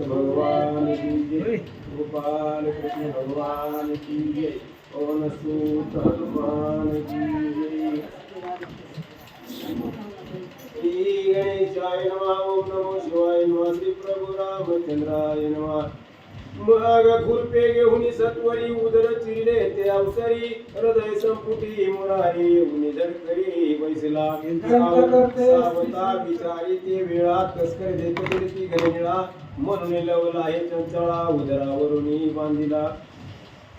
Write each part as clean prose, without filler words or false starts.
भगवान की जय, गोपाल कृष्ण भगवान की जय, पवन सूत हनुमान की जय। श्री गणेशाय नमः। ओम नमो शिवाय नमः। श्री प्रभु रामचंद्राय नमः। मग खुरपे घेऊन सत्वरी उदर चिरले ते अवसरी, हृदय संपुटी मुरारी येऊन झडकरी बैसला सावता विचारी ते वेळा तस्कर देत ती घनिळा, म्हणून लवला हे चंचळा उदरावरून बांधिला,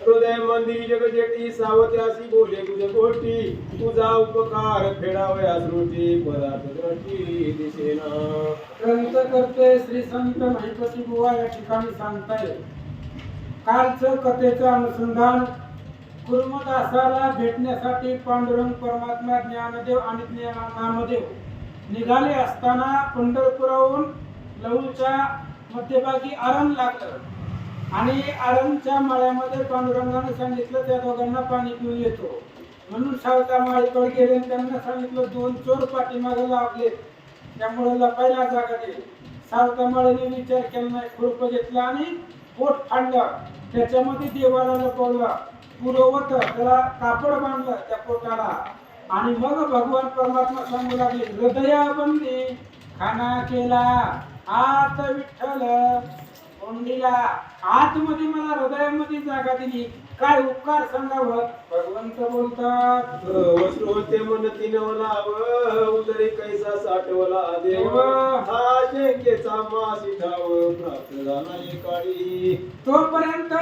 हृदय मंदिरी जगजेटी सावत्यासी बोले तुझ गोष्टी, तुझा उपकार फेडावया सृष्टी पदार्थ दृष्टी दिसेना। ग्रंथ करते श्री संत महिपती बुवा या ठिकाणी सांगताय, कालचं कथेचं अनुसंधान कुर्मदासाला भेटण्यासाठी पांडुरंग परमात्मा ज्ञानदेव आणि नामदेव निघाले असताना पंढरपुराहून लवूच्या मध्यभागी आरण लागलं आणि आरणच्या माळ्यामध्ये पांडुरंगाने सांगितलं त्या दोघांना पाणी पिऊन येतो म्हणून सावता माळीकडे गेले आणि त्यांना सांगितलं दोन चोर पाठीमागे लागले त्यामुळे लपायला जागा दिली। सावता माळीने विचार केला नाही, खुरपं घेतला आणि पोट फाडलं, त्याच्यामध्ये देवाला लपवलं, पुरवत त्याला कापड बांधलं त्या पोटाला आणि मग भगवान परमात्मा सांगू लागले, हृदयाबंदी खाना केला आत विठ्ठल कोंडीला, आतमध्ये मला हृदयामध्ये जागा दिली, काय उपकार सांगावं। भगवंत बोलतात, वस्त्रोते म्हणती नवलाव उदरी कैसा साठवला देव, हा शंकेचा मासी ठाव प्राप्त झाला एकाळी। तोपर्यंत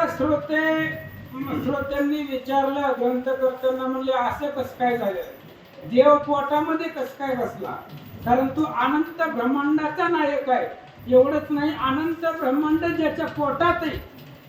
श्रोत्यांनी विचारलं, ग्रंथ करताना म्हणले असं कसं काय झालं, देव पोटामध्ये कसं काय बसला, कारण तो अनंत ब्रह्मांडाचा नायक आहे, एवढंच नाही अनंत ब्रह्मांड ज्याच्या पोटात आहे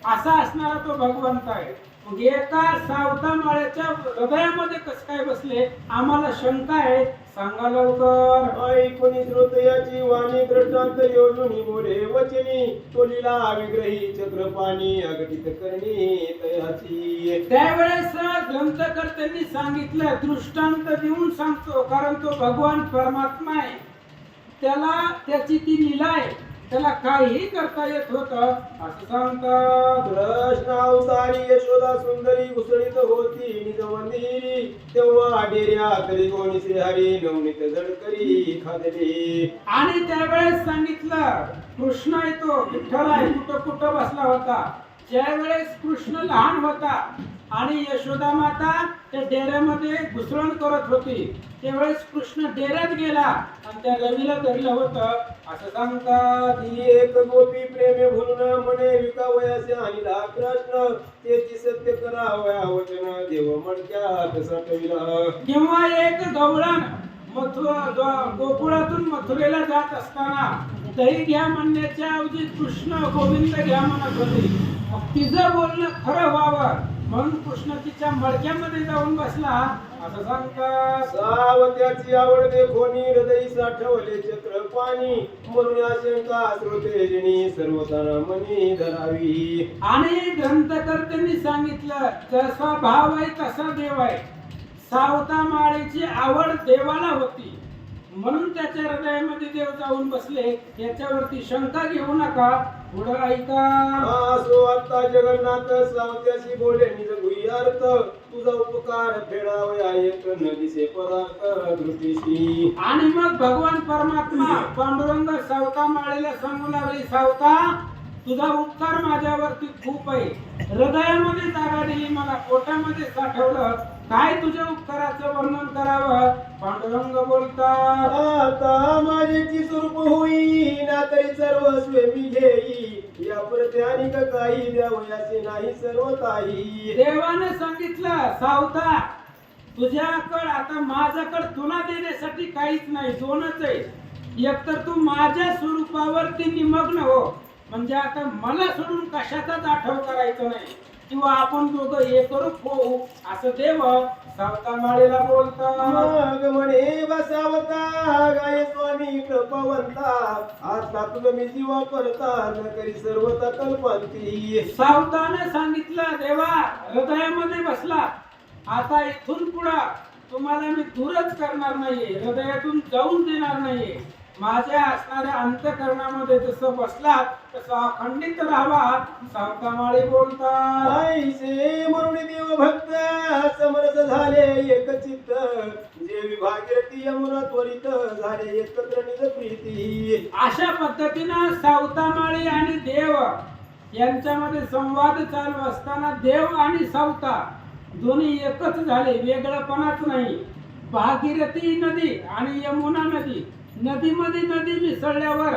असा असणारा तो भगवंत आहे। मग एका सावता माळ्याच्या हृदयामध्ये कसं काय बसले, आम्हाला शंका आहे, सांगा लवकर। ऐकून श्रोतयाची वाणी दृष्टांत योजून बोले वचनी, तोलीला विग्रही चक्रपाणी अगतित करणी तयाची। त्यावेळेस ग्रंथकर्त्यांनी सांगितलं, दृष्टांत देऊन सांगतो, कारण तो भगवान परमात्मा आहे, त्याला त्याची ती लीला आहे, त्याला काहीही करता येत होत असं सांगतात। कृष्ण अवतारी यशोदा सुंदरी उसळीत होती निज मंदिरी, तेव्हा डेऱ्या तरी गोणी श्रीहरी नवनीत झडकरी खादली। आणि त्यावेळेस सांगितलं, कृष्ण आहे तो विठ्ठल आहे, कुठं कुठं बसला होता। ज्यावेळेस कृष्ण लहान होता आणि यशोदा माता त्या डेऱ्यामध्ये घुसळण करत होती, त्यावेळेस कृष्ण डेऱ्यात गेला आणि त्या रवीला धरलं होतं असं सांगतात। एक गोपी प्रेमे भुलून म्हणे विकावयासे आणला कृष्ण, त्याची सत्य करावया वचन देव मडक्यात साठविला। किंवा एक गवळण गोकुळातून मथुरेला जात असताना दही घ्या म्हणण्याच्या ऐवजी कृष्ण गोविंद घ्या म्हणत होते, तिचं बोलणं खरं व्हावं म्हणून कृष्ण तिच्या मडक्यामध्ये जाऊन बसला असं सांगतात। सावत्याची आवड देखोनी हृदय साठवले चक्र पाणी, म्हणून आशंका श्रोतेजनी सर्वताना मनी धरावी। आणि ग्रंथकर्त्यांनी सांगितलं, जसा भाव आहे तसा देव आहे, सावता माळेची आवड देवाला होती म्हणून त्याच्या हृदयामध्ये देव जाऊन बसले, याच्यावरती शंका घेऊ नका, पुढं ऐका। असो आता जगन्नाथ सावत्याशी बोले निज गुह्यार्थ, तुझा उपकार फेडावया एक न दिसे पदार्थ दृष्टीशी। आणि मग भगवान परमात्मा पांडुरंग सावता माळेला सांगू लागले, सावता तुझा उपकार माझ्यावरती खूप आहे, हृदयामध्ये जागा दिली, मला पोटामध्ये साठवलं, काय तुझ्या उपकाराचं वर्णन करावं। पांडुरंग बोलतात, आता माझी स्वरूप होईना तरी सर्वस्वे मी घेई, या प्रत्यानी काही द्यावयाचे नाही सर्व काही। देवाने सांगितलं, सावता तुझ्याकडे आता माझ्याकडे तुला देण्यासाठी काहीच नाही, दोनच आहे, एकतर तू माझ्या स्वरूपावरती निमग्न हो, म्हणजे आता मला सोडून कशाचाच आठव करायचं नाही, किंवा आपण दोघं एकरूप होऊ असं देव सावता माळेला बोलतात। मग म्हणे बसावता गाय स्वामी कृपावंता, आता तुला मी जीव वापरता न करी सर्वता कल्पंती। सावताने सांगितलं, देवा हृदयामध्ये बसला, आता इथून पुढे तुम्हाला मी दूरच करणार नाहीये, हृदयातून जाऊन देणार नाहीये, माझ्या असणाऱ्या अंतःकरणामध्ये जसं बसला तसा अखंडित राहावा सावतामाळी बोलतात. ऐसे मरुणी देव भक्त समरस झाले एक चित्त, जेवी भागीरथी यमुना त्वरित झाले एकत्र निज प्रीती. अशा पद्धतीनं सावतामाळी आणि देव यांच्यामध्ये संवाद चालू असताना देव आणि सावता दोन्ही एकच झाले, वेगळंपणाच नाही. भागीरथी नदी आणि यमुना नदी, नदीमध्ये नदी मिसळल्यावर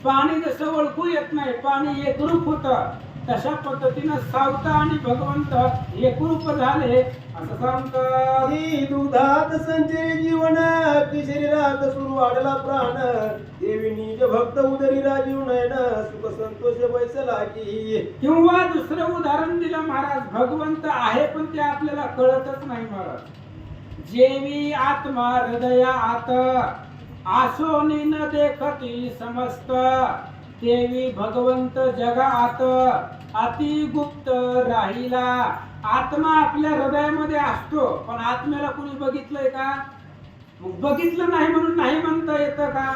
पाणी जसं ओळखू येत नाही, पाणी एकरूप होतं, तशा पद्धतीनं सावता आणि भगवंत एकरूप झाले असं सांगतात. ही दुधात संचय जीवन, ती शरीरात सुरू वाढला प्राण, देवी निज भक्त उदरी राजीव नयन, सुख संतोष बैसला की. किंवा दुसरं उदाहरण दिलं महाराज, भगवंत आहे पण ते आपल्याला कळतच नाही महाराज. जेवी आत्मा हृदया आत, आसोनी न देखती समस्त, देवी भगवंत जगा आत, अति गुप्त राहिला. आत्मा आपल्या हृदयामध्ये असतो, पण आत्म्याला कुणी बघितलंय का? मग बघितलं नाही म्हणून नाही म्हणता येतं का?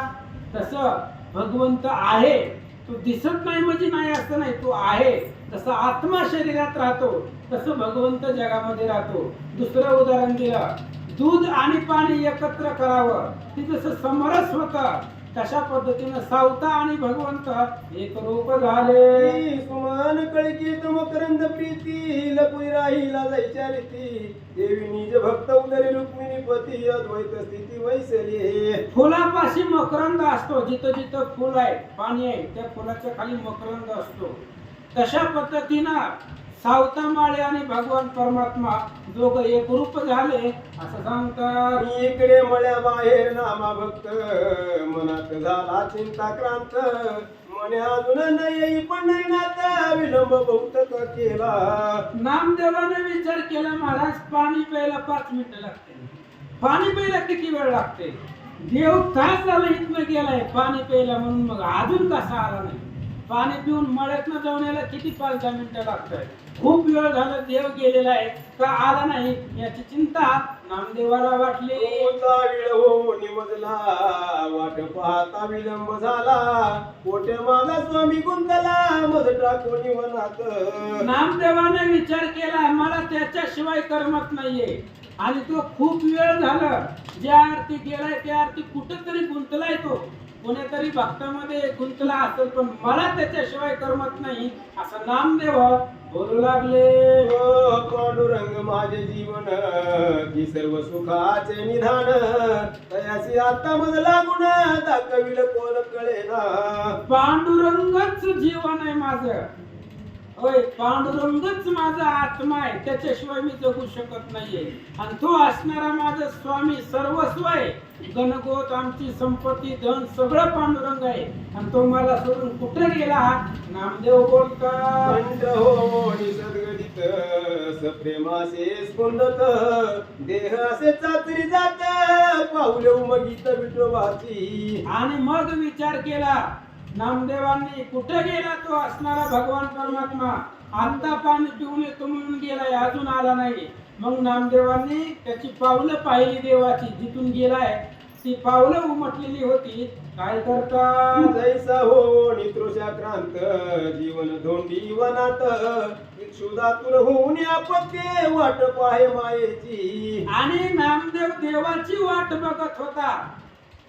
तसं भगवंत आहे, तो दिसत नाही म्हणजे नाही असं नाही, तो आहे. तसं आत्मा शरीरात राहतो तसं भगवंत जगामध्ये राहतो. दुसरं उदाहरण दिलं, दूध आणि पाणी एकत्र करावं, ते जसं समरस होतं तशा पद्धतीनं सावता आणि भगवंत एक रूप झाले. सुमान कळकीत मकरंद प्रीती, लपुई राहिला जायच्या रीती, देवी निज भक्त उदरी रुक्मिणी पती, अद्वैत स्थिती वैसली. फुलापाशी मकरंद असतो, जिथं जिथं फुल आहे पाणी आहे त्या फुलाच्या खाली मकरंद असतो. तशा पद्धतीनं सावतामाळी आणि भगवान परमात्मा दोघं एक रूप झाले असं सांगतात. इकडे मळ्या बाहेर नामा भक्त, मनात झाला चिंता क्रांत, मने अजून नाही पण नाही नाता, विलंब बहुतक केला. नामदेवाने विचार केला, महाराज पाणी प्यायला 5 मिनिटं लागते, पाणी प्यायला किती वेळ लागते? देव तास झाला इथनं गेलाय पाणी प्यायला म्हणून, मग अजून कसा आला नाही? पाणी पिऊन मळ्यातनं जाऊन यायला किती 5-10 मिनिटं लागतात. खूप वेळ झाला देव गेलेला आहे, का आला नाही याची चिंता नामदेवाला वाटली. वेळ हो निमजला, वाट पाहता विलंब झाला, कोटे माझा स्वामी गुंतला, मज टाकून निवनात. नामदेवाने विचार केला, मला त्याच्याशिवाय करमत नाहीये आणि तो खूप वेळ झाला, ज्या आरती गेलाय त्या आरती कुठेतरी गुंतलाय, तो कोणीतरी भक्तामध्ये गुंतला असेल, पण मला त्याच्याशिवाय करमत नाही असं नामदेव बोलू लागले. पांडुरंग माझे जीवन, की सर्व सुखाचे निधान, तयासी आता मज लागून दाखविल कोण कळेना. पांडुरंगच जीवन आहे माझं, होय पांडुरंगच माझा आत्मा आहे, त्याच्याशिवाय मी जगू शकत नाहीये. आणि तो असणारा माझा स्वामी सर्वस्व आहे, गणगोत आमची संपत्ती धन सगळं पांडुरंग आहे, आणि तो मला सोडून कुठे गेला? नामदेव बोलतात. कंठ हो सद्गदित, सप्रेमासे स्पंदत, देह असे चाचरी जात, पाऊले उमगीत विठोबाची. आणि मग विचार केला नामदेवांनी, कुठे गेला तो असणारा भगवान परमात्मा? आता पाणी पिऊन येतो म्हणून गेलाय, अजून आला नाही. मग नामदेवांनी त्याची पावलं पाहिली देवाची, जिथून गेलाय ती पावलं उमटलेली होती. काय करतात? जैसा हो नितृषाक्रांत, जीवन धोंडी वनात, इक्षुदातुर होऊन आपत्ये, वाट पाहे मायेची. आणि नामदेव देवाची वाट बघत होता.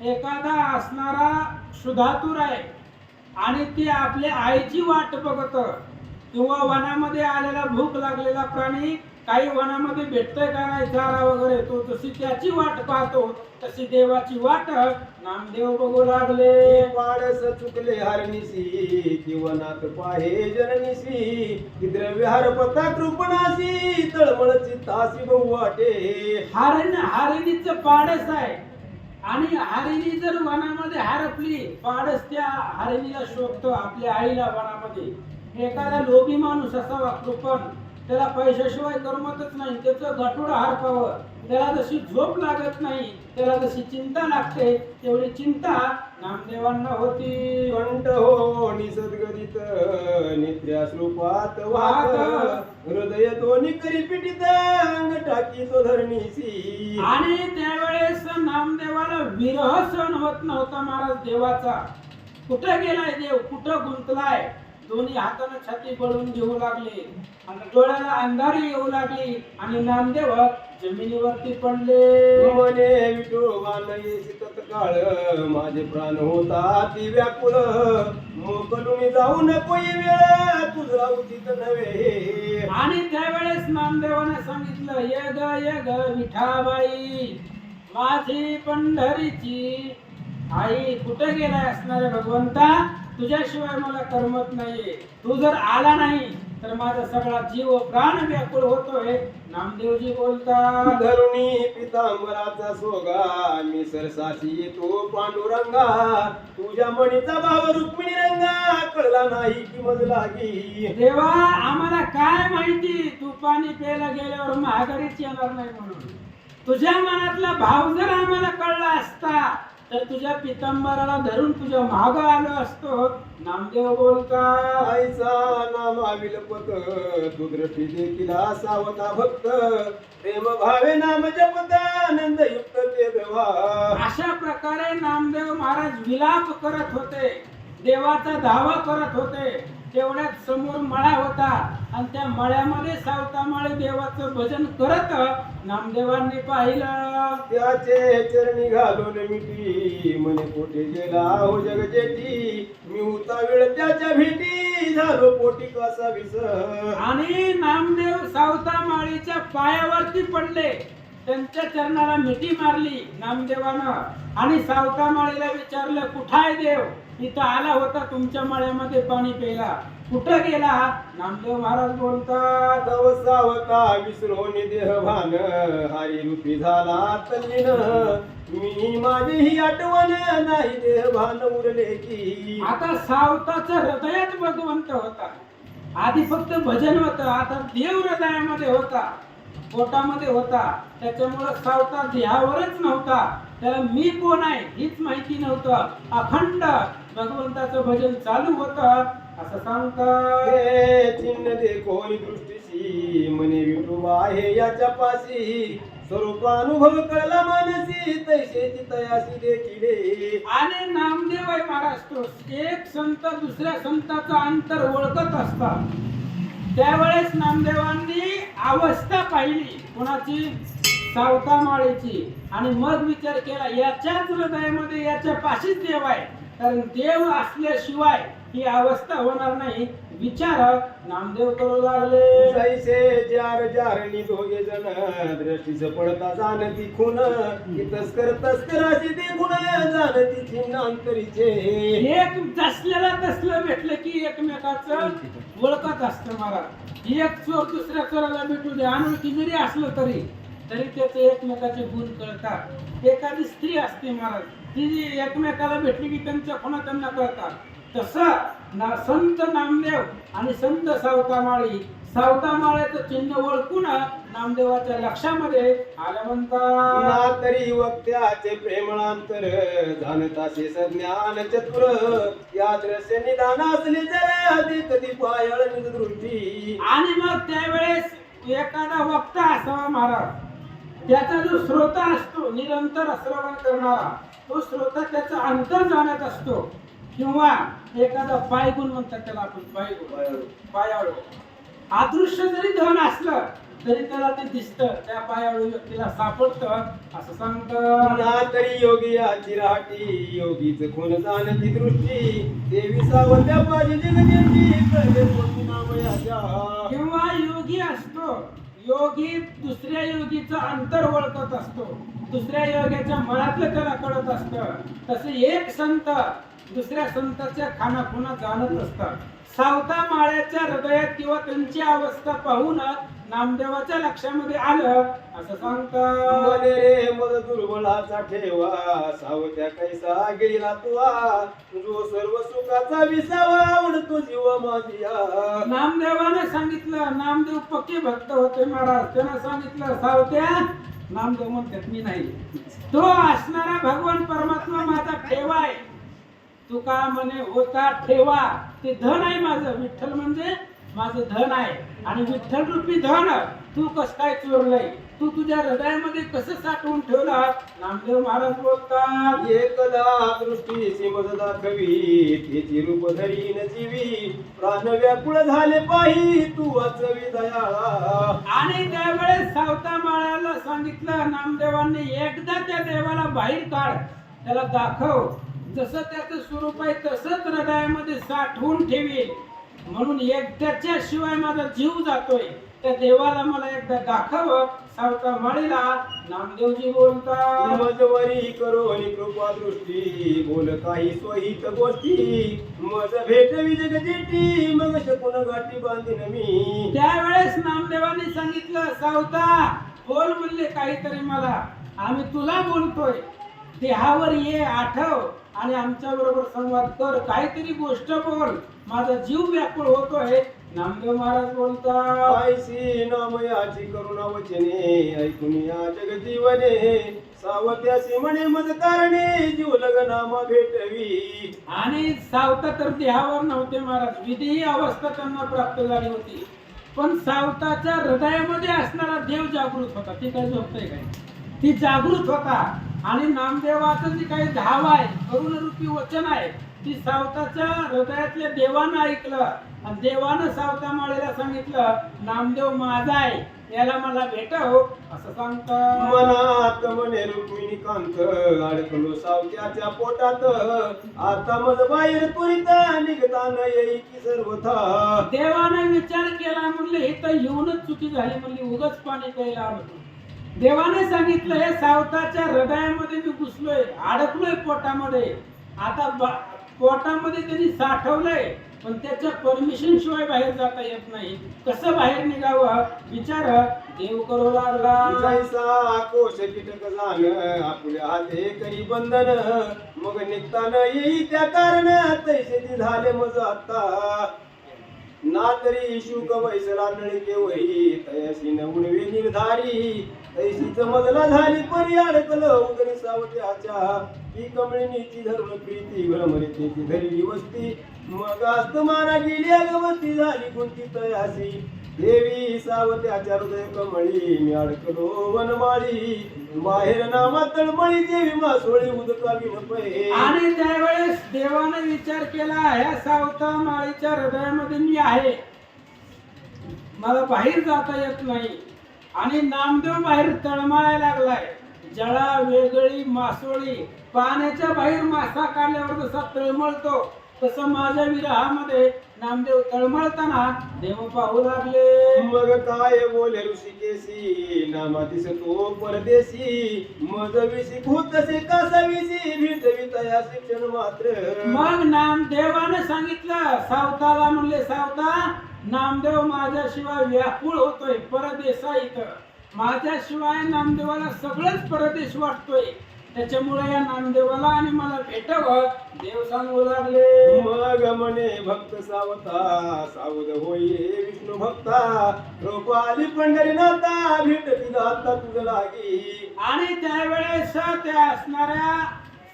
एखादा असणारा क्षुधातुर आहे आणि ती आपल्या आईची वाट बघत, किंवा वनामध्ये आलेला भूक लागलेला प्राणी काही वनामध्ये भेटतोय का नाही चारा वगैरे, तो जशी त्याची वाट पाहतो तशी देवाची वाट नामदेव बघू लागले. पाडस चुकले हरणीसी, जीवनात पाहे जननीसी, द्रव्यहार पता कृपणासी, तळमळ चित्तासी बहु वाटे. हरिणीचं पाडस आहे, आणि हरिणी जर वनामध्ये हरपली, पाडस त्या हरिणीला शोधतो, आपल्या आईला वनामध्ये. एखादा लोभी माणूस असावा कृपण, त्याला पैशाशिवाय करमतच नाही, त्याचं गटुड हरपावं, त्याला जशी झोप लागत नाही, त्याला जशी चिंता लागते तेवढी चिंता नामदेवांना होती. कंठ हो निसद्गदित नित्याश्रुपात वाहत हृदय दोन्ही करी पिटित अंग टाकी तो धरणीसी. आणि त्यावेळेस नामदेवाला विरह सहन होत नव्हता महाराज देवाचा. कुठं गेलाय देव, कुठं गुंतलाय. दोन्ही हाताने छाती बळून घेऊ लागले आणि डोळ्याला अंधारी येऊ लागली आणि नामदेव जमिनीवरती पडले. मने विठोबान येशी तत्काळ माझे प्राण होता ती व्याकुळ. मोकलून जाऊ नको वेळ तुझा उचित नव्हे. आणि त्यावेळेस नामदेवाने सांगितलं, ये ग विठाबाई माझी पंढरीची आई. कुठे गेलाय असणारे भगवंता, तुझ्याशिवाय मला करमत नाहीये. तू जर आला नाही तर माझा सगळा जीव प्राण व्याकुळ होतोय. नामदेवजी बोलतात, धरुणी पितांबराचा सोगा मी सरसाची येतो पांडुरंगा. तुझ्या मणीचा भाव रुक्मिणी रंगा कळला नाही की मज लागी. देवा आम्हाला काय माहिती तू पाणी प्यायला गेल्यावर महागारीच येणार नाही म्हणून. तुझ्या मनातला भाव जर आम्हाला कळला असता तर तुझ्या पितांबराला धरून तुझ्या माग आलो असतो. नामदेव बोलतात, आईचा नामा विलपत तू दृष्टी देखील सावता भक्त. प्रेम भावे नाम जपत आनंद युक्त ते देवा. अशा प्रकारे नामदेव महाराज विलाप करत होते, देवाचा धावा करत होते. तेवढ्यात समोर मळा होता आणि त्या मळ्यामध्ये सावतामाळे देवाचं भजन करत नामदेवांनी पाहिलं. त्याचे चरणी घालून मिठी मने पोटे गेला हो जग जेठी. मी होता वेळ त्याच्या भेटी झालो पोटी कसा विस. आणि नामदेव सावतामाळीच्या पायावरती पडले, त्यांच्या चरणाला मिठी मारली नामदेवानं. आणि सावतामाळीला विचारलं, कुठाय देव? इथं आला होता तुमच्या मळ्यामध्ये पाणी प्यायला, कुठं गेला? नामदेव महाराज बोलतात, सावता विसरून देह भान हारी रूपी झाला तल्लीन. मी माझी ही आठवण नाही देह भान उरले की. आता सावताच्या हृदयात भगवंत होता. आधी फक्त भजन होतं, आता देव हृदयामध्ये होता, पोटामध्ये होता. त्याच्यामुळे सावता देहावरच नव्हता, त्याला मी कोण आहे हीच माहिती नव्हतं. अखंड भगवंताचं भजन चालू होतं असं सांगतात. हे चिन्ह देखो दृष्टीशी मने विठोबा आहे याच्या पाशी. स्वरूपानुभव कळला मानसी तैसेची तयासी देखिले. आणि नामदेव आहे महाराज तो एक संत दुसऱ्या संताचा अंतर ओळखत असतात. त्यावेळेस नामदेवांनी अवस्था पाहिली कोणाची? सावतामाळेची. आणि मग विचार केला, याच्याच हृदयामध्ये याच्या पाशीच देव आहे, कारण देव असल्याशिवाय ही अवस्था होणार नाही. विचार नामदेव करू लागले. जैसे जार जारणी दोघे जण दृष्टीच पडता जाणती खून. की तस्कराशी देखून जाणती छिन्न अंतरीचे. एक जसल्याला तसलं भेटलं की एकमेकाचं ओळखत असतं महाराज. एक चोर दुसऱ्या चोराला भेटू दे, अनोळखी जरी असलं तरी त्याचे एकमेकाचे गुण कळतात. एखादी स्त्री असते महाराज, ती जी एकमेकाला भेटली की त्यांच्या खुणा त्यांना कळतात. तसं संत नामदेव आणि संत सावतामाळी, सावतामाळ्याचं चिन्ह ओळखून नामदेवाच्या लक्षामध्ये आलं. म्हणतात, तरी वक्त्याचे प्रेमळांतर जाणतासे सज्ञान चतुर. या दृश्य निदान असले जरा ते कधी पायळ दृष्टी. आणि मग त्यावेळेस एखादा वक्ता असावा महाराज, त्याचा जो श्रोता असतो निरंतर श्रवण करणारा, तो श्रोता त्याचा अंतर जाणत असतो. किंवा एखादा पायगुण म्हणतात त्याला आपण, पायगुण, पायाळू. अदृश्य जरी धन असलं तरी त्याला ते दिसतं, त्या पायाळू व्यक्तीला सापडतं असं सांगतं. तरी योगी आची राहटी योगीच खून जाणती दृष्टी. देवी सावत्या पाहिजे जगदेवी कळले कोणी नाम याच्या. किंवा योगी असतो, योगी दुसऱ्या योगीचं अंतर ओळखत असतो, दुसऱ्या योग्याच्या मनातलं त्याला कळत असतं. तसे एक संत दुसऱ्या संताच्या खानाखुणा जाणत असतात. सावतामाळ्याच्या हृदयात किंवा त्यांची अवस्था पाहून नामदेवाच्या लक्षामध्ये आलं असं सांगतात. मने रे मद दुर्बळाचा ठेवा सावत्या कैसा गेला तुवा. जो सर्व सुखाचा विसावा आवडतो जीव माझिया. नामदेवाने सांगितलं, नामदेव पक्के भक्त होते महाराज. त्यानं सांगितलं, सावत्या, नामदेव म्हणतात मी नाही, तो असणारा भगवान परमात्मा माझा ठेवा आहे. तुका म्हणे होता ठेवा, ते धन आहे माझं. विठ्ठल म्हणजे माझं धन आहे आणि विठ्ठल रूपी धन तू कस काय चोरलंय, तू तुझ्या हृदयामध्ये कसं साठवून ठेवला. नामदेव महाराज बोलतात, एकदा दृष्टी मज दाखवी तिची रूप धरीन जीवी प्राण व्याकुळ झाले पाही तू वाचवी दयाळा. आणि त्यावेळेस सावता माळ्याला सांगितलं नामदेवांनी, एकदा त्या देवाला बाहेर काढ, त्याला दाखव, जसं त्याचं स्वरूप आहे तसंच हृदयामध्ये साठवून ठेवील. म्हणून एकट्याच्या शिवाय माझा जीव जातोय, त्या देवाला मला एकदा दाखव. सावता माळीला नामदेवजी बोलतात, मजवरी करोनी कृपा दृष्टी बोल काही स्वहित गोष्टी मज भेटवी जगजेटी मग शकून गाठी बांधीन मी. त्यावेळेस नामदेवांनी सांगितलं, सावता बोल म्हणले काहीतरी मला, आम्ही तुला बोलतोय, देहावर ये, आठव आणि आमच्या बरोबर संवाद कर, काहीतरी गोष्ट बोल, माझा जीव व्याकुळ होतोय. नामदेव महाराज बोलतात, आयसी नामयाची करुणा वचने ऐकून या जगजीवने सावत्यासी म्हणे मज कारणे जीव लगनामा भेटवी. आणि सावता तर देहावर नव्हते महाराज, विधेही अवस्था त्यांना प्राप्त झाली होती, पण सावताच्या हृदयामध्ये असणारा देव जागृत होता. ती काय झोपतंय काय, ती जागृत होता. आणि नामदेवाचं जी काही धाव आहे, करुणरूपी वचन आहे, ती सावताच्या हृदयातल्या देवानं ऐकलं आणि देवानं सावता माळेला सांगितलं, नामदेव माझा आहे, याला मला भेटव असं सांगतात. मनात म्हणे रुक्मिणी कांत अडकलो सावत्याच्या पोटात आता मज बाहेर त्वरित निघता न येई की सर्वथा. देवानं विचार केला, म्हणले इथं येऊनच चुकी झाली, म्हणली उगाच पाणी प्यायला आलो. देवाने सांगितलं, हे सावताच्या हृदयामध्ये मी घुसलोय, अडकलोय पोटामध्ये, आता पोटामध्ये त्यांनी साठवलंय, पण त्याच्या परमिशन शिवाय बाहेर जाता येत नाही, कसं बाहेर निघावं विचार देव करू लागला. जैसा कोश कीटक झालं आपल्या हाते करी बंधन मग निघता न येई त्या कारण तैसे ती झाले मज आता. ना तरी शुक वैसला नळके वही तयाशी न उणवे निर्धारी तैसीच मजला झाली परी अडकलं उदरी सावत्याच्या. ही कमळीची धरून प्रीती भ्रमरितेची धरली वस्ती मग अस्तमाना गेली अगवस्ती झाली कोणती तयासी. देवी सावत्याच्या हृदय कमळी मी अडकलो वनमाळी बाहेर नामा तळमळी देवी मासोळी उदकावी नपे. आणि त्यावेळेस देवाने विचार केला, ह्या सावता माळीच्या हृदयामध्ये मी आहे, मला बाहेर जाता येत नाही. आणि नामदेव बाहेर तळमळायला लागलाय, जळा वेगळी मासोळी, पाण्याच्या बाहेर मासा काढल्यावर जसा तळमळतो तसं माझ्या विरहामध्ये नामदेव तळमळताना देव पाहू लागले. मग काय बोले ऋषिकेशी नामा दिसतो परदेशी मज विशी भूतसे कासाविशी भेटवी तया शिक्षण मात्र. मग नामदेवाने सांगितलं सावताला, म्हणले सावता नामदेव माझ्याशिवाय व्याकुळ होतोय परदेशात, माझ्याशिवाय नामदेवाला सगळंच परदेश वाटतोय, त्याच्यामुळे या नामदेवाला आणि मला भेटावं देव सांगू लागले. मग म्हणे भक्त सावता सावध होई रे विष्णू भक्ता रूप आली पंढरीनाथा भेटती दाता तुझ लागी. आणि त्यावेळेस त्या असणाऱ्या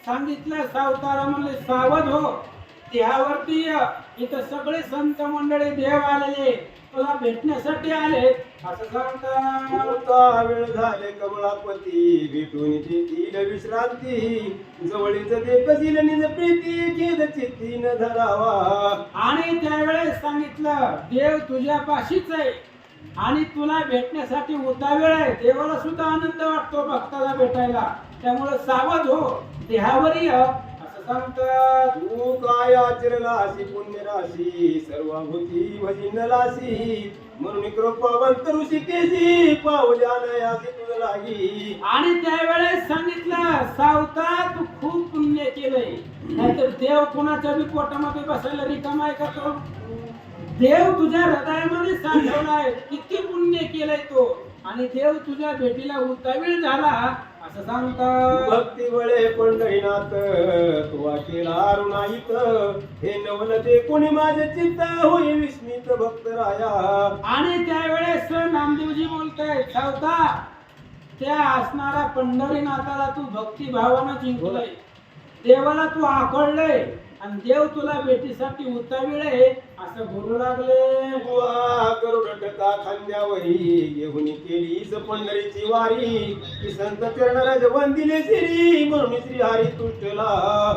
सांगितलं सावताला, म्हणले सावध हो, देहावरती इथं सगळे संत मंडळी देव आलेले तुला भेटण्यासाठी आले असं सांगतात. होता वेळ झाले कमळापती भेटून देतील विश्रांती जवळीच देखील निज प्रीती खेद चित्ती न धरावा. आणि त्यावेळेस सांगितलं, देव तुझ्या पाशीच आहे आणि तुला भेटण्यासाठी उतावेळ आहे. देवाला सुद्धा आनंद वाटतो भक्ताला भेटायला, त्यामुळे सावध हो, देहावरी असं सांगतात. तू काय आचरला अशी पुण्य राशी सर्वभूती भजिनलासी म्हणून कृपावंत ऋषिकेशी पावल्या नयासी तुझ लागी. आणि त्यावेळेस सांगितलं, सावता तू खूप पुण्य केलंय, नाहीतर देव कुणाच्या बी पोटामध्ये बसायला रिकामा आहे का तो? देव तुझ्या हृदयामध्ये साठवलाय, किती पुण्य केलंय तो, आणि देव तुझ्या भेटीला उतावीळ झाला असं सांगतात. भक्ती वळे पंढरीनाथ तुवा केला रुणाईत हे नवल ते कोणी माझे चित्त होई विस्मित भक्त राया. आणि त्यावेळेस नामदेवजी बोलताय, सावता त्या असणाऱ्या पंढरीनाथाला तू भक्ती भावानं जिंकलंय, देवाला तू आकळलंय, आणि देव तुला भेटीसाठी उतावीळ आहे असं बोलू लागले. बुवा करोड टका खांद्यावरी घेऊन केलीस पंढरीची वारी की संत चरणराज वंदिले श्री म्हणून श्री हरी तुष्टला.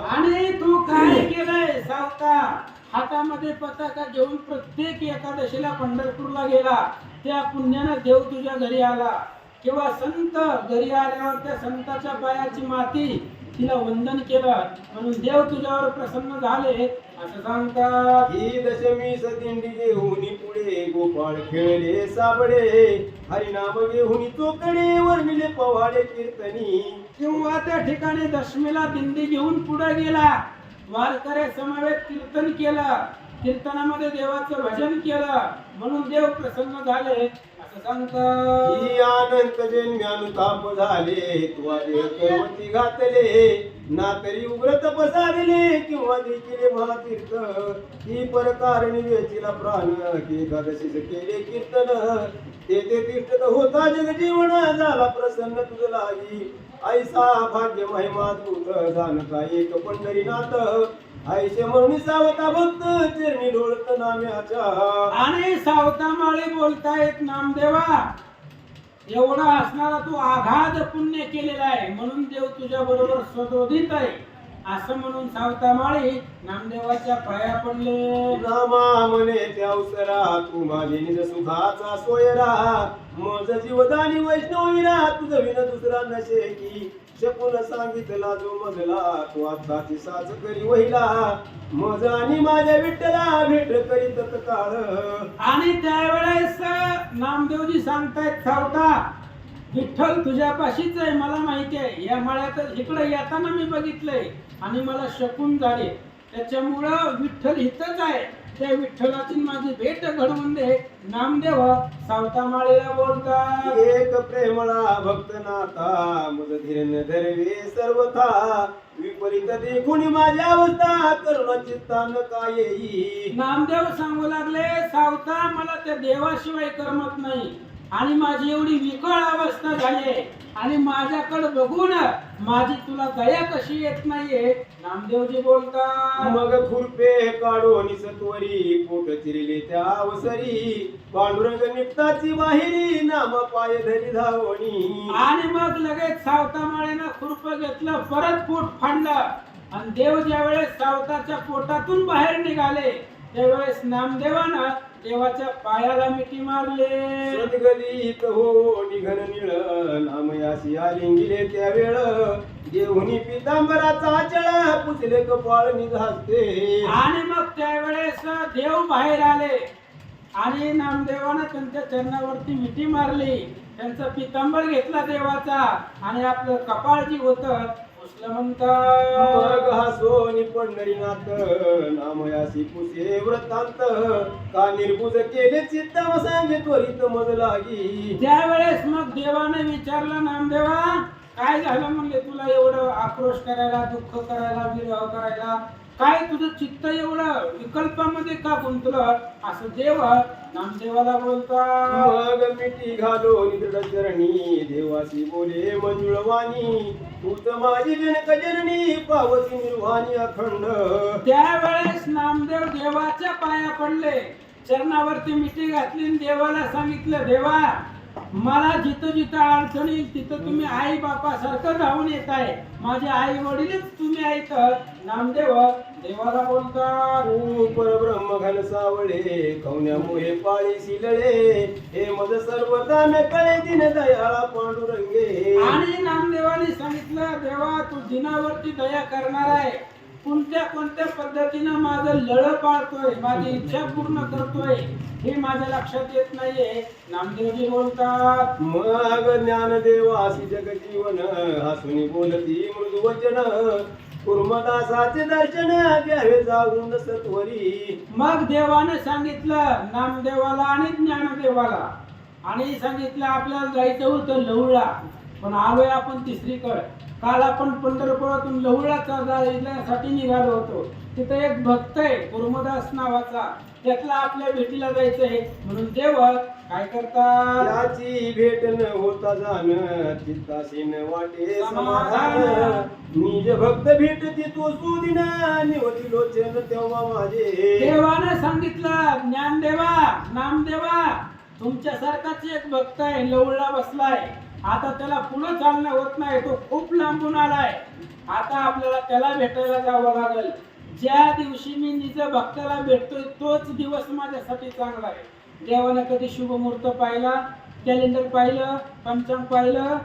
आणि तू काय केलंय सावकार? हातामध्ये पताका घेऊन प्रत्येक एकादशीला पंढरपूरला गेला. त्या पुण्यानं देव तुझ्या घरी आला किंवा संत घरी आल्यावर त्या संताच्या पायाची माती तिला वंदन केलं म्हणून देव तुझ्यावर प्रसन्न झाले असं सांगतात. ही दशमी सदिंडी घेऊन पुढे गोपाळ खेळले साबडे हरिनाम घेऊन चोकडे वर्णिले पवाडे कीर्तनी. किंवा त्या ठिकाणी दशमीला दिंडी घेऊन पुढे गेला, वारकऱ्या समवेत कीर्तन केलं, कीर्तनामध्ये देवाचं भजन केलं म्हणून देव प्रसन्न झाले असं सांगतात. ही अनंत जन्म्यानुताप झाले तुवा देव कैवती घातले ना तरी उग्र तपसाविले किंवा देखील महातीर्थ. ही परकारणी वेचीला प्राण की एकादशीच केले कीर्तन ते तीर्थ होता जगजीवन झाला प्रसन्न तुझ लागी. ऐसा भाग्य महिमाद्भूत जाणता एक पंढरीनाथ ऐसे म्हणून सावता भक्त चरणी डोळत नाम्याच्या. आणि सावता माळी बोलतायत नामदेवा एवढा असणारा तू आघात पुण्य केलेला आहे म्हणून देव तुझ्या बरोबर स्वतोदित आहे असं म्हणून सावता माळी नामदेवाच्या पाया पडले. नामा म्हणे त्या अवसरा तू माझे निज सुखाचा सोयरा मज जीवदानी वैष्णवीरा तुझ विन दुसरा नशे की शकून सांगितला जो मजला तू आत्ताची साज करी वहिला मज आणि माझ्या विठ्ठला भेट करी तत्काळ. आणि त्यावेळेस नामदेवजी सांगतायत सावता विठ्ठल तुझ्यापाशीच आहे मला माहिती आहे. या मळ्यात इकडे येताना मी बघितलंय आणि मला शकून झाले त्याच्यामुळं विठ्ठल इथंच आहे. त्या विठ्ठलाची माझी भेट घडवून दे. नामदेव सावता माळीला बोलतात. एक प्रेमळा भक्त नाथा मज धीरन धरवे सर्वथा विपरीत देखून माझ्या अवस्था करुणा चित्तान काय येई. नामदेव सांगू लागले सावता मला त्या देवाशिवाय करमत नाही आणि माझी एवढी विकळ अवस्था झाली आणि माझ्याकडे बघून माझी तुला दया कशी येत नाहीये. नामदेवजी बोलतात. मग खुरपे काढून सत्वरी पोट चिरले त्या अवसरी पांडुरंग निपताची बाहेरी नाम पाय धरी धावणी. आणि मग लगेच सावता माळेनं खुरप घेतलं परत पोट फाडलं आणि देव ज्या वेळेस सावताच्या पोटातून बाहेर निघाले त्यावेळेस नामदेवानं देवाच्या पायाला मिठी मारले. सद्गदित हो निघन निळ नामयासी आलिंगिले त्या वेळ देवनी पितांबराचा चळ पुसले कपाळ निघाते. आणि मग त्यावेळेस देव बाहेर आले आणि नामदेवानं त्यांच्या चरणावरती मिठी मारली, त्यांचा पितांबर घेतला देवाचा आणि आपलं कपाळ जी होतं पुसलं म्हणतात. मग हासोनी पंढरीनाथ नामयासी पुसे व्रतांत का निर्भुज केले चित्त सांगे त्वरित मज लागी. त्यावेळेस मग देवाने विचारलं नामदेवा काय झालं म्हणले तुला एवढं आक्रोश करायला दुःख करायला विरह करायला काय तुझं चित्त एवढं विकल्पामध्ये का गुंतलं असं देव नामदेवाला बोलतात. मग मिठी घालो निदृढ चरणी देवासी बोले मंजुळवाणी तूच माझी जनक जननी पावती निर्वाणी अखंड. त्यावेळेस नामदेव देवाच्या पाया पडले, चरणावरती मिठी घातली आणि देवाला सांगितलं देवा मला जिथं जिथं अडचण येईल तिथं तुम्ही आई बापासारखं धावून येत आहे, माझे आई वडीलच तुम्ही आहेत. नामदेव देवाला बोलतात. तू परब्रह्म घन सावळे कवण्यामुळे पाळी शिलळे हे मज सर्वता न कळे दिन दयाळा पांडुरंगे. आणि नामदेवाने सांगितलं देवा तू दिनावरती दया करणार आहे, कोणत्या पद्धतीनं माझं लळ पाळतोय माझी इच्छा पूर्ण करतोय हे माझ्या लक्षात येत नाहीये. नामदेवजी बोलतात. मग ज्ञानदेवासी जगजीवन हसुनी बोलती मृदू वचन कुर्मदासाचे दर्शन घ्यावे जाऊन सत्वरी. मग देवाने सांगितलं नामदेवाला आणि ज्ञानदेवाला आणि सांगितलं आपल्याला जायचं होतं लवळा. पण आलोय आपण तिसरीकडे. काल आपण पंढरपुरातून लवळाचा जाण्यासाठी निघालो होतो. तिथे एक भक्त आहे कुर्मदास नावाचा, त्यातला आपल्या भेटीला जायचं आहे. म्हणून देव काय करतात, त्याची भेट न होता जाण चित्ताशी न वाटे समाधान. निज भक्त भेटती तो सुदिन निवती लोचन तेव्हा माझे. देवाने सांगितलं, ज्ञानदेवा नामदेवा तुमच्यासारखाच एक भक्त आहे, लवळला बसलाय. आता त्याला पुढे चालणं होत नाही, तो खूप लांबून आलाय. आता आपल्याला त्याला भेटायला जावं लागेल. ज्या दिवशी मी निज भक्ताला भेटतोय तोच दिवस माझ्यासाठी चांगला आहे. देवाने कधी शुभ मुहूर्त पाहिला, कॅलेंडर पाहिलं, पंचांग पाहिलं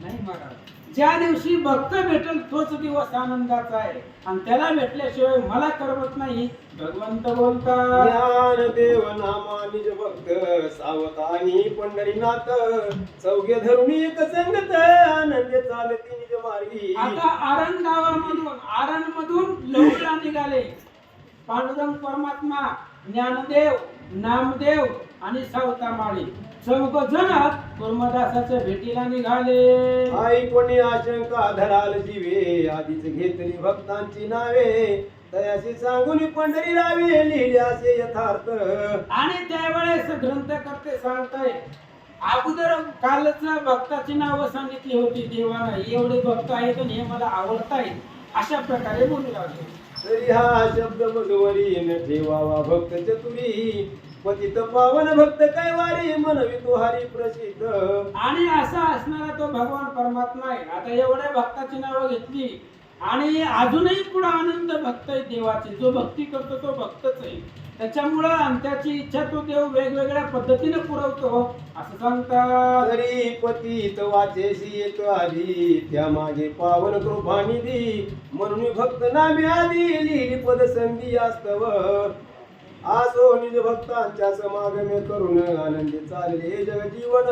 नाही महाराज. ज्या दिवशी भक्त भेटेल तोच दिवस आनंदाचा आहे, आणि त्याला भेटल्याशिवाय मला करमत नाही. भगवंत बोलतात, ज्ञानदेव नामा निज भक्त सावतानी पंढरीनाथ. चौघे धरून एक संगत आनंद चालती निज मार्गी. आता आरण मधून लवळा निघाले. पांडुरंग परमात्मा, ज्ञानदेव, नामदेव आणि सावतामाळी चौघ जण कुर्मदासाच्या भेटीला निघाले. आई कोणी आशंका धराल जीवे आधीच घेतली भक्तांची नावे. तयाशी सांगून पंढरी रावे लिहिले असे यथार्थ. आणि त्यावेळेस ग्रंथकर्ते सांगताय, अगोदर कालच भक्ताची नावं सांगितली होती देवानं, एवढे भक्त आहेत आणि हे मला आवडतायत, अशा प्रकारे बोलू लागले. तरी हा शब्द मधुवरी न ठेवावा भक्त चतुरी. पतित पावन भक्त कैवारी मनवी तो हरी प्रसिद्ध. आणि असा असणारा तो भगवान परमात्मा आहे. आता एवढ्या भक्ताची नावं घेतली आणि अजूनही पुढे आनंद भक्त आहे देवाचे. जो भक्ती करतो तो भक्तच आहे. त्याच्यामुळं आणि त्याची इच्छा तो देव वेगवेगळ्या पद्धतीने पुरवतो असं सांगतात. तरी पतित वाचेसी येत आधी त्या मागे पावन कृपानिधी. म्हणून भक्त नामे आधी लिहिली पद संधी वास्तव. आसो निज भक्तांच्या समागमे करून आनंदी चालले जग जीवन.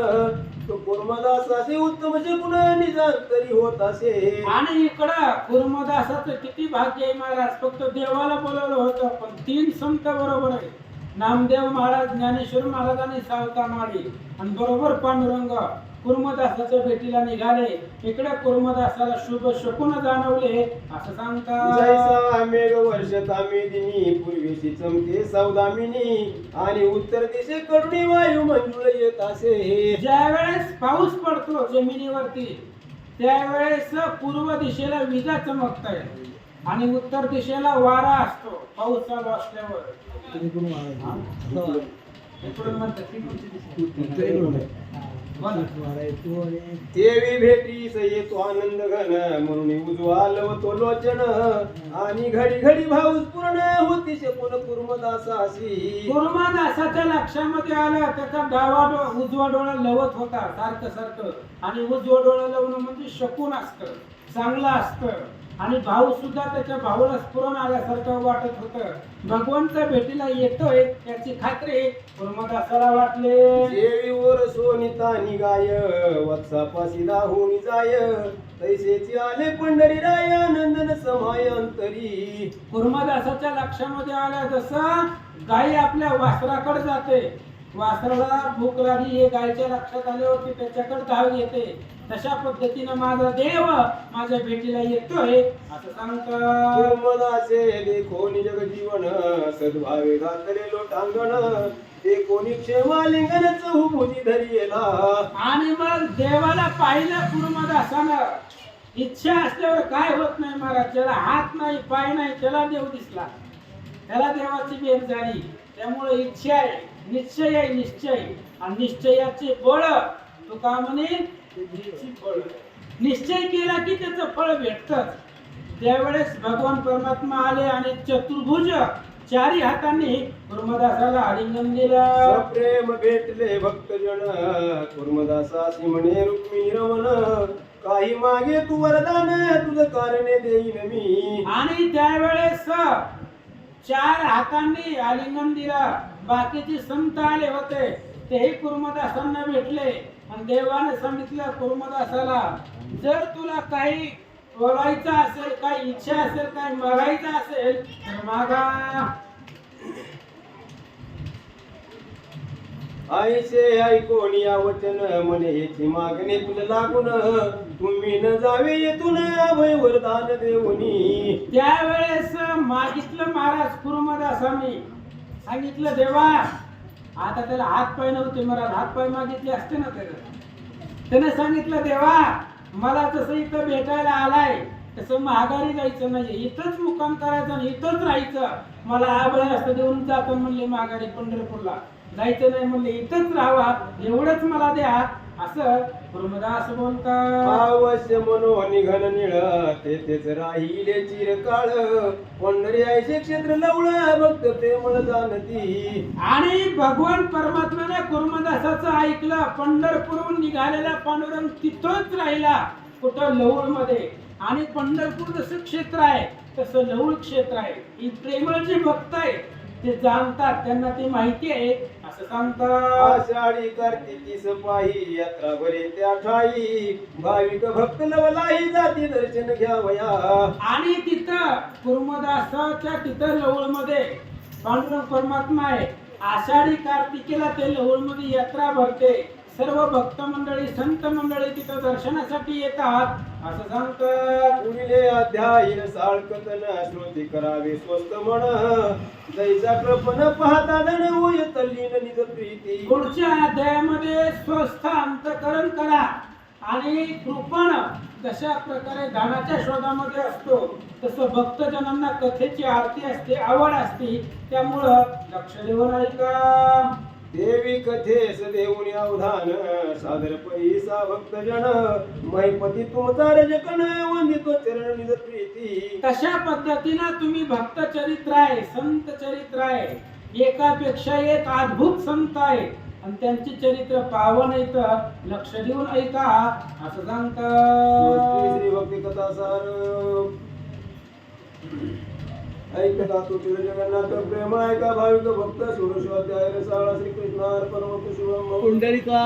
तो कुर्मदासाचे उत्तम गुण निजांतरी होत असे. आणि इकडं कुर्मदासाचं किती भाग्य आहे महाराज. फक्त देवाला बोलवलं होतं पण 3 संत बरोबर आहे. नामदेव महाराज, ज्ञानेश्वर महाराज आणि सावतामाळी, आणि बरोबर पांडुरंग कुर्मदासाच्या भेटीला निघाले. इकडे कुर्मदासाला शुभ शकुन जाणवले असं सांगतात. जैसा मेघ वर्षता मेदिनी पूर्वेशी चमके सौदामिनी. आणि उत्तर दिशेकडून वायू मंजुळ येत असे. ज्यावेळेस पाऊस पडतो जमिनीवरती त्यावेळेस पूर्व दिशेला विजा चमकतायत आणि उत्तर दिशेला वारा असतो पाऊस चालू असल्यावर. इकडून म्हणतात ती कोणती दिशा? देवी भेटीस येतो आनंद घन म्हणून उजवा लवतो लोचन. आणि घडी घडी भाऊस पूर्ण होती शकुन कुर्मदासासी. कुर्मदासाच्या लक्षामध्ये आलं त्याचा डावा उजवा डोळा लवत होता सारखं सारखं. आणि उजवा डोळा लावणं म्हणजे शकुन असतं, चांगलं असतं. आणि भाऊ सुद्धा त्याच्या भाऊला स्फुरण आल्यासारखं वाटत होतं. भगवंत भेटीला येतोय याची खात्री कुर्मदासाला वाटले. देवीवर सोनिता निगाय वत्सापासी दाहुनी जाय. तैसेची आले पंढरी राय नंदन समाय अंतरी. कुर्मदासाच्या लक्षामध्ये आलं जसं गाई आपल्या वासराकडे जाते, वासराला भूक लागली हे गायच्या लक्षात आल्यावरती त्याच्याकडे धाव येते, तशा पद्धतीनं माझा देव माझ्या भेटीला येतोय असं सांगतात. कुर्मदासे देखो निजग जीवन सद्भावे घातले लोटांगण. ते कोणी क्षेमालिंगन चहुभुजी धरियेला. आणि मग देवाला पाहिलं कुर्मदासानं. इच्छा असल्यावर काय होत नाही महाराज. त्याला हात नाही पाय नाही त्याला देव दिसला, त्याला देवाची भेट झाली. त्यामुळे इच्छा आहे, निश्चय आहे, निश्चय. आणि निश्चयाचे बळ तो का म्हणे निश्चय केला की त्याचं फळ भेटतं. त्यावेळेस भगवान परमात्मा आले आणि चतुर्भुज 4 हातांनी कुर्मदासाला आलिंगन दिलं. प्रेम भेटले भक्तजन कुर्मदासासी म्हणे रुक्मिणी रमण. काही मागे तू वरदान तुझं कारणे देईन मी. आणि त्यावेळेस 4 हातांनी आलिंगन दिलं. बाकीचे संत आले होते तेही कुर्मदासांना भेटले आणि देवाने सांगितलं कुर्मदासाला, जर तुला काही बोलायचं असेल, काही इच्छा असेल, काही मागायचं असेल तर मागा. आईचे ऐकून या वचन म्हणे याची मागणी तुला लागून तुम्ही न जावे येथून अभय वरदान देऊनी. त्यावेळेस मागितलं महाराज कुर्मदासांनी, सांगितलं देवा, आता त्याला हात पाय नव्हते, महाराज हात पाय मागितले असते ना त्याने सांगितलं देवा, मला जसं इथं भेटायला आलाय तसं माघारी जायचं नाही, इथंच मुक्काम करायचं आणि इथंच राहायचं. मला अभय असं देऊन जातो म्हणले माघारी पंढरपूरला, जायचं नाही म्हणले, इथंच राहावा, एवढंच मला द्या, असं कुर्मदास बोलतात. अवश्य मनो निघन निळ तेथेच राहिले चिरकाळ पंढरी आईचे क्षेत्र लवळ भक्त प्रेमळ जाणती. आणि भगवान परमात्म्याने कुर्मदासाचं ऐकलं, पंढरपूरहून निघालेला पांडुरंग तिथंच राहिला, कुठं लवळ मध्ये. आणि पंढरपूर जसं क्षेत्र आहे तसं लवळ क्षेत्र आहे. ही प्रेमळ जे भक्त आहे ते जाणतात, त्यांना ते माहिती आहे, असं सांगतात. आषाढी कार्तिकी सपाही यात्रा भरे त्या ठाई भाविक भक्त लवलाई जाती दर्शन घ्यावया. आणि तिथं कुर्मदासाच्या तिथं लवळ मध्ये पांडुरंग परमात्मा आहे. आषाढी कार्तिकेला ते लवळ मध्ये यात्रा भरते, सर्व भक्त मंडळी संत मंडळी तिथं दर्शनासाठी येतात, असं सांगतात. पुढील अध्याय साळकतन श्रोती करावे स्वस्त म्हण जैसा कृपण पाहता धन होय तल्लीन निज प्रीती. पुढच्या अध्यायामध्ये स्वस्थ अंतकरण करा आणि कृपण जशा प्रकारे दानाच्या शोधामध्ये असतो तसं भक्तजनांना कथेची आरती असते, आवड असते, त्यामुळं लक्ष देऊन ऐका. देवी कथेस देऊन अवधान सादर पैसा भक्तजन महिपती तुमचा रजकन वंदितो चरण निज प्रीती. कशा पद्धतीनं तुम्ही भक्त चरित्र आहे, संत चरित्र आहे, एकापेक्षा एक अद्भुत संत आहे आणि त्यांची चरित्र पावन आहे, तर लक्ष देऊन ऐका, असं सांगतात. श्री भक्ती कथा सार ऐकता तुझे जगन्नाथ प्रेम ऐका भाविक भक्त षोडशोध्याय रसाळा श्रीकृष्ण अर्पण शिवम पुंडलिका.